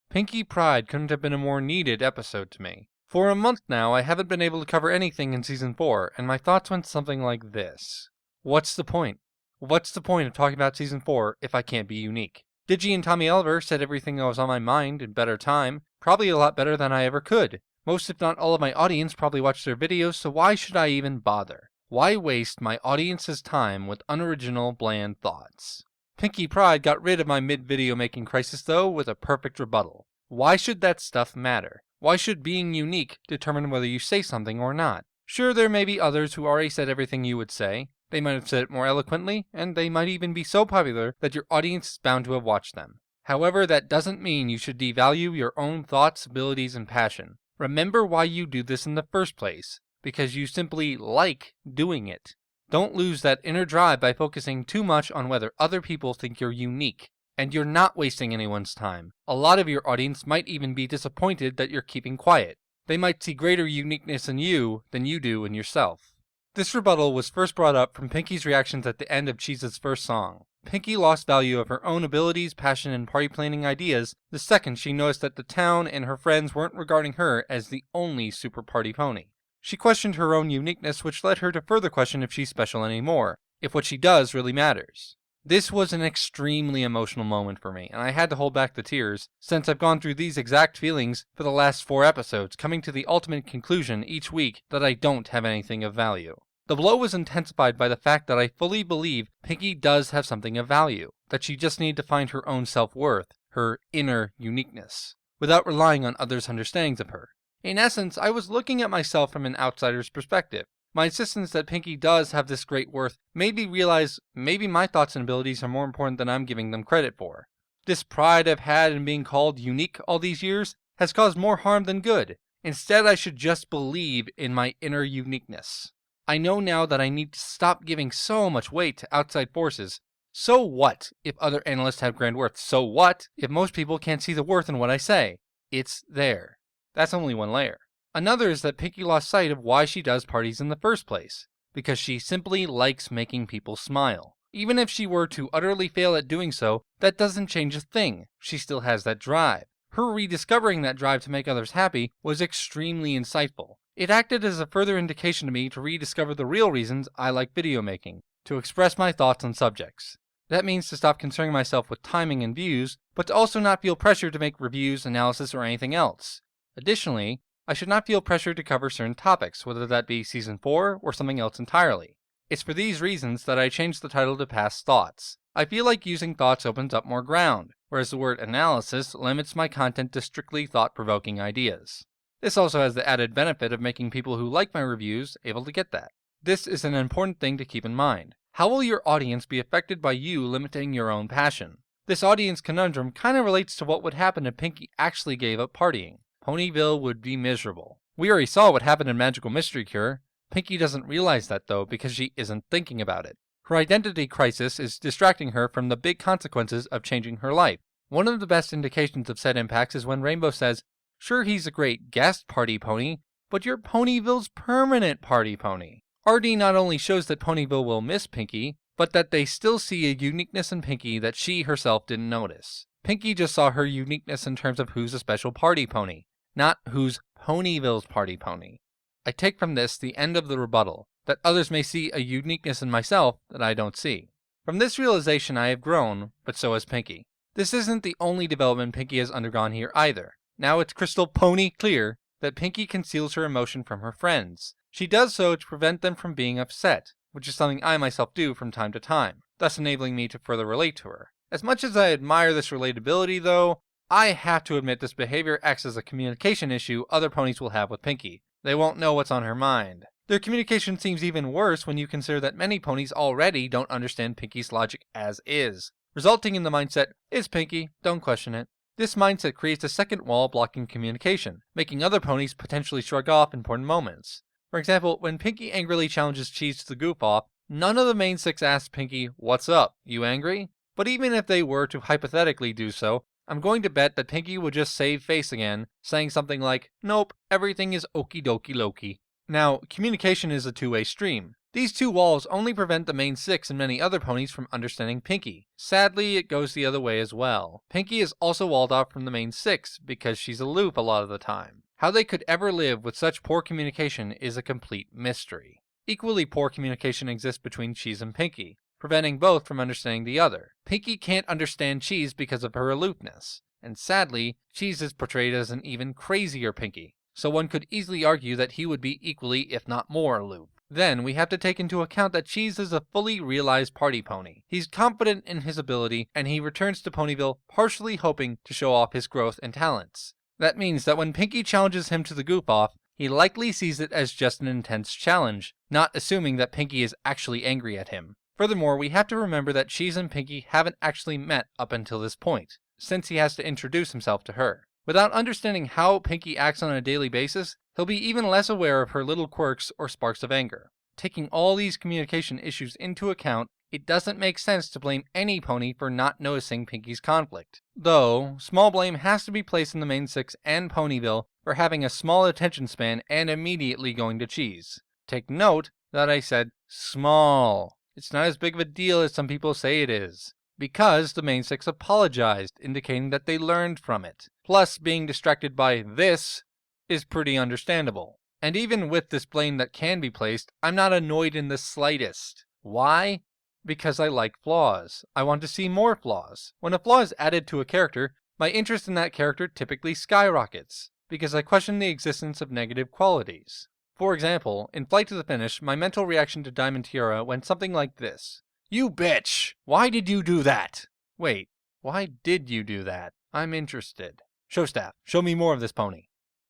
Pinkie Pride couldn't have been a more needed episode to me. For a month now, I haven't been able to cover anything in Season 4, and my thoughts went something like this. What's the point? What's the point of talking about Season 4 if I can't be unique? Digi and Tommy Oliver said everything that was on my mind in better time, probably a lot better than I ever could. Most if not all of my audience probably watched their videos, so why should I even bother? Why waste my audience's time with unoriginal, bland thoughts? Pinkie Pride got rid of my mid-video making crisis though with a perfect rebuttal. Why should that stuff matter? Why should being unique determine whether you say something or not? Sure, there may be others who already said everything you would say. They might have said it more eloquently, and they might even be so popular that your audience is bound to have watched them. However, that doesn't mean you should devalue your own thoughts, abilities, and passion. Remember why you do this in the first place, because you simply like doing it. Don't lose that inner drive by focusing too much on whether other people think you're unique. And you're not wasting anyone's time. A lot of your audience might even be disappointed that you're keeping quiet. They might see greater uniqueness in you than you do in yourself. This rebuttal was first brought up from Pinkie's reactions at the end of Cheese's first song. Pinkie lost value of her own abilities, passion, and party planning ideas the second she noticed that the town and her friends weren't regarding her as the only super party pony. She questioned her own uniqueness, which led her to further question if she's special anymore, if what she does really matters. This was an extremely emotional moment for me, and I had to hold back the tears, since I've gone through these exact feelings for the last 4 episodes, coming to the ultimate conclusion each week that I don't have anything of value. The blow was intensified by the fact that I fully believe Pinkie does have something of value, that she just needed to find her own self-worth, her inner uniqueness, without relying on others' understandings of her. In essence, I was looking at myself from an outsider's perspective. My insistence that Pinkie does have this great worth made me realize maybe my thoughts and abilities are more important than I'm giving them credit for. This pride I've had in being called unique all these years has caused more harm than good. Instead, I should just believe in my inner uniqueness. I know now that I need to stop giving so much weight to outside forces. So what if other analysts have grand worth? So what if most people can't see the worth in what I say? It's there. That's only one layer. Another is that Pinkie lost sight of why she does parties in the first place, because she simply likes making people smile. Even if she were to utterly fail at doing so, that doesn't change a thing. She still has that drive. Her rediscovering that drive to make others happy was extremely insightful. It acted as a further indication to me to rediscover the real reasons I like video making, to express my thoughts on subjects. That means to stop concerning myself with timing and views, but to also not feel pressure to make reviews, analysis, or anything else. Additionally, I should not feel pressure to cover certain topics, whether that be Season 4 or something else entirely. It's for these reasons that I changed the title to Past Thoughts. I feel like using thoughts opens up more ground, whereas the word analysis limits my content to strictly thought-provoking ideas. This also has the added benefit of making people who like my reviews able to get that. This is an important thing to keep in mind. How will your audience be affected by you limiting your own passion? This audience conundrum kind of relates to what would happen if Pinkie actually gave up partying. Ponyville would be miserable. We already saw what happened in Magical Mystery Cure. Pinkie doesn't realize that though because she isn't thinking about it. Her identity crisis is distracting her from the big consequences of changing her life. One of the best indications of said impacts is when Rainbow says, "Sure, he's a great guest party pony, but you're Ponyville's permanent party pony." RD not only shows that Ponyville will miss Pinkie, but that they still see a uniqueness in Pinkie that she herself didn't notice. Pinkie just saw her uniqueness in terms of who's a special party pony, not who's Ponyville's party pony. I take from this the end of the rebuttal, that others may see a uniqueness in myself that I don't see. From this realization I have grown, but so has Pinkie. This isn't the only development Pinkie has undergone here either. Now it's crystal pony clear that Pinkie conceals her emotion from her friends. She does so to prevent them from being upset, which is something I myself do from time to time, thus enabling me to further relate to her. As much as I admire this relatability though, I have to admit this behavior acts as a communication issue other ponies will have with Pinkie. They won't know what's on her mind. Their communication seems even worse when you consider that many ponies already don't understand Pinkie's logic as is, resulting in the mindset, "It's Pinkie, don't question it." This mindset creates a second wall blocking communication, making other ponies potentially shrug off important moments. For example, when Pinkie angrily challenges Cheese to the goof-off, none of the main 6 asks Pinkie, "What's up, you angry?" But even if they were to hypothetically do so, I'm going to bet that Pinkie would just save face again, saying something like, "Nope, everything is okie dokie Loki." Now, communication is a two-way stream. These two walls only prevent the main 6 and many other ponies from understanding Pinkie. Sadly, it goes the other way as well. Pinkie is also walled off from the main 6 because she's aloof a lot of the time. How they could ever live with such poor communication is a complete mystery. Equally poor communication exists between Cheese and Pinkie, preventing both from understanding the other. Pinkie can't understand Cheese because of her aloofness, and sadly, Cheese is portrayed as an even crazier Pinkie, so one could easily argue that he would be equally, if not more, aloof. Then, we have to take into account that Cheese is a fully realized party pony. He's confident in his ability, and he returns to Ponyville partially hoping to show off his growth and talents. That means that when Pinkie challenges him to the goof-off, he likely sees it as just an intense challenge, not assuming that Pinkie is actually angry at him. Furthermore, we have to remember that Cheese and Pinkie haven't actually met up until this point, since he has to introduce himself to her. Without understanding how Pinkie acts on a daily basis, he'll be even less aware of her little quirks or sparks of anger. Taking all these communication issues into account, it doesn't make sense to blame any pony for not noticing Pinkie's conflict. Though, small blame has to be placed in the main 6 and Ponyville for having a small attention span and immediately going to Cheese. Take note that I said small. It's not as big of a deal as some people say it is, because the main 6 apologized, indicating that they learned from it. Plus, being distracted by this is pretty understandable. And even with this blame that can be placed, I'm not annoyed in the slightest. Why? Because I like flaws. I want to see more flaws. When a flaw is added to a character, my interest in that character typically skyrockets, because I question the existence of negative qualities. For example, in Flight to the Finish, my mental reaction to Diamond Tiara went something like this. You bitch! Why did you do that? Wait, why did you do that? I'm interested. Show staff, show me more of this pony.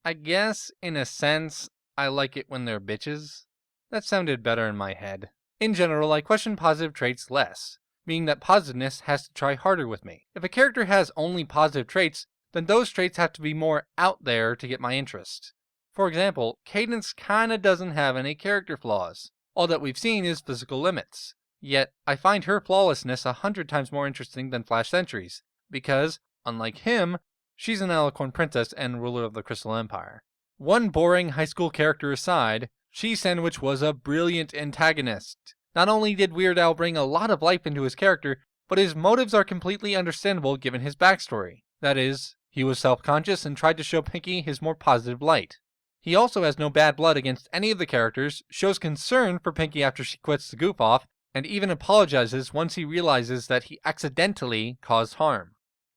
I guess, in a sense, I like it when they're bitches. That sounded better in my head. In general, I question positive traits less, meaning that positiveness has to try harder with me. If a character has only positive traits, then those traits have to be more out there to get my interest. For example, Cadence kinda doesn't have any character flaws. All that we've seen is physical limits. Yet, I find her flawlessness 100 times more interesting than Flash Sentry's, because, unlike him, she's an Alicorn princess and ruler of the Crystal Empire. One boring high school character aside, Cheese Sandwich was a brilliant antagonist. Not only did Weird Al bring a lot of life into his character, but his motives are completely understandable given his backstory. That is, he was self-conscious and tried to show Pinkie his more positive light. He also has no bad blood against any of the characters, shows concern for Pinkie after she quits the goof-off, and even apologizes once he realizes that he accidentally caused harm.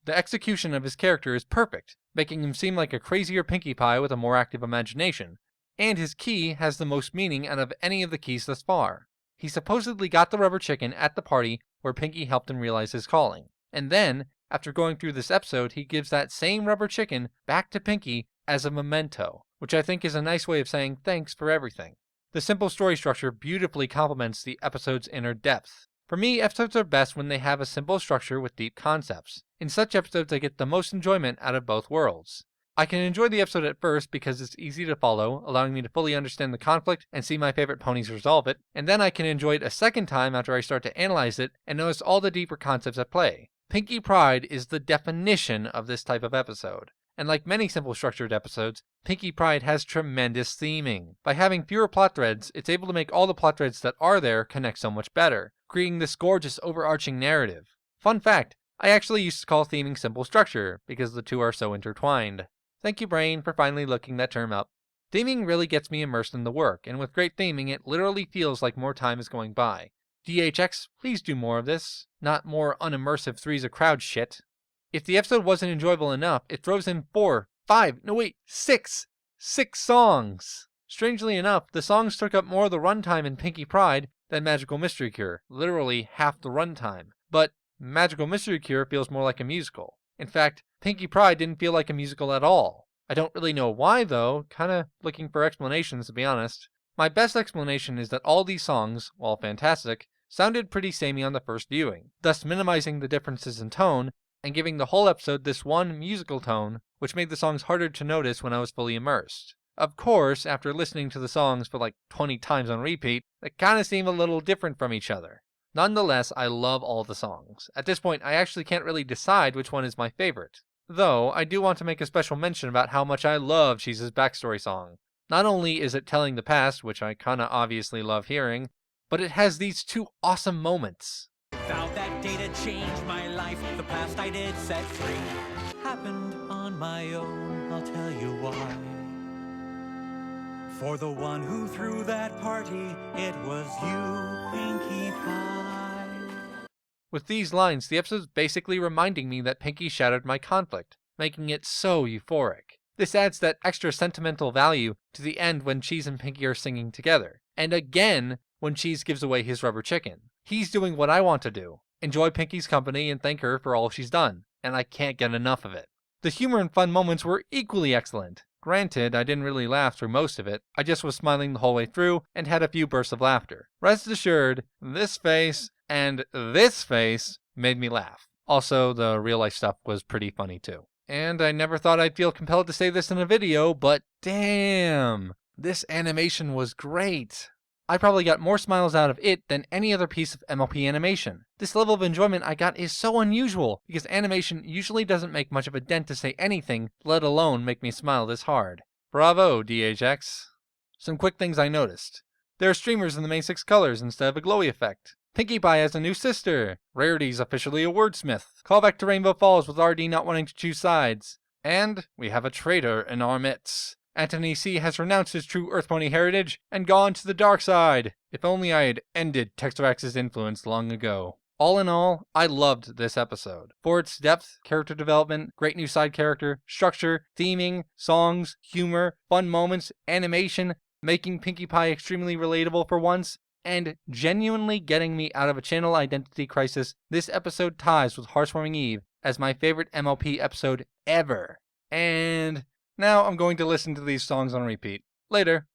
The execution of his character is perfect, making him seem like a crazier Pinkie Pie with a more active imagination, and his key has the most meaning out of any of the keys thus far. He supposedly got the rubber chicken at the party where Pinkie helped him realize his calling, and then, after going through this episode, he gives that same rubber chicken back to Pinkie as a memento, which I think is a nice way of saying thanks for everything. The simple story structure beautifully complements the episode's inner depth. For me, episodes are best when they have a simple structure with deep concepts. In such episodes, I get the most enjoyment out of both worlds. I can enjoy the episode at first because it's easy to follow, allowing me to fully understand the conflict and see my favorite ponies resolve it, and then I can enjoy it a second time after I start to analyze it and notice all the deeper concepts at play. Pinkie Pride is the definition of this type of episode. And like many simple structured episodes, Pinkie Pride has tremendous theming. By having fewer plot threads, it's able to make all the plot threads that are there connect so much better, creating this gorgeous overarching narrative. Fun fact, I actually used to call theming simple structure, because the two are so intertwined. Thank you, brain, for finally looking that term up. Theming really gets me immersed in the work, and with great theming, it literally feels like more time is going by. DHX, please do more of this, not more unimmersive threes of crowd shit. If the episode wasn't enjoyable enough, it throws in 6 songs! Strangely enough, the songs took up more of the runtime in Pinkie Pride than Magical Mystery Cure, literally half the runtime. But Magical Mystery Cure feels more like a musical. In fact, Pinkie Pride didn't feel like a musical at all. I don't really know why though, kinda looking for explanations to be honest. My best explanation is that all these songs, while fantastic, sounded pretty samey on the first viewing, thus minimizing the differences in tone, and giving the whole episode this one musical tone, which made the songs harder to notice when I was fully immersed. Of course, after listening to the songs for like 20 times on repeat, they kinda seem a little different from each other. Nonetheless, I love all the songs. At this point, I actually can't really decide which one is my favorite. Though, I do want to make a special mention about how much I love Cheese's backstory song. Not only is it telling the past, which I kinda obviously love hearing, but it has these two awesome moments. Vowed that day to change my life, the past I did set free. Happened on my own, I'll tell you why. For the one who threw that party, it was you, Pinkie Pie. With these lines, the episode's basically reminding me that Pinkie shattered my conflict, making it so euphoric. This adds that extra sentimental value to the end when Cheese and Pinkie are singing together, and again when Cheese gives away his rubber chicken. He's doing what I want to do, enjoy Pinkie's company and thank her for all she's done, and I can't get enough of it. The humor and fun moments were equally excellent. Granted, I didn't really laugh through most of it, I just was smiling the whole way through and had a few bursts of laughter. Rest assured, this face and this face made me laugh. Also, the real life stuff was pretty funny too. And I never thought I'd feel compelled to say this in a video, but damn, this animation was great. I probably got more smiles out of it than any other piece of MLP animation. This level of enjoyment I got is so unusual, because animation usually doesn't make much of a dent to say anything, let alone make me smile this hard. Bravo, DHX. Some quick things I noticed. There are streamers in the main 6 colors instead of a glowy effect. Pinkie Pie has a new sister. Rarity's officially a wordsmith. Callback to Rainbow Falls with RD not wanting to choose sides. And we have a traitor in our midst. Anthony C. has renounced his true Earth Pony heritage and gone to the dark side. If only I had ended Texturax's influence long ago. All in all, I loved this episode. For its depth, character development, great new side character, structure, theming, songs, humor, fun moments, animation, making Pinkie Pie extremely relatable for once, and genuinely getting me out of a channel identity crisis, this episode ties with Heartwarming Eve as my favorite MLP episode ever. And now I'm going to listen to these songs on repeat. Later.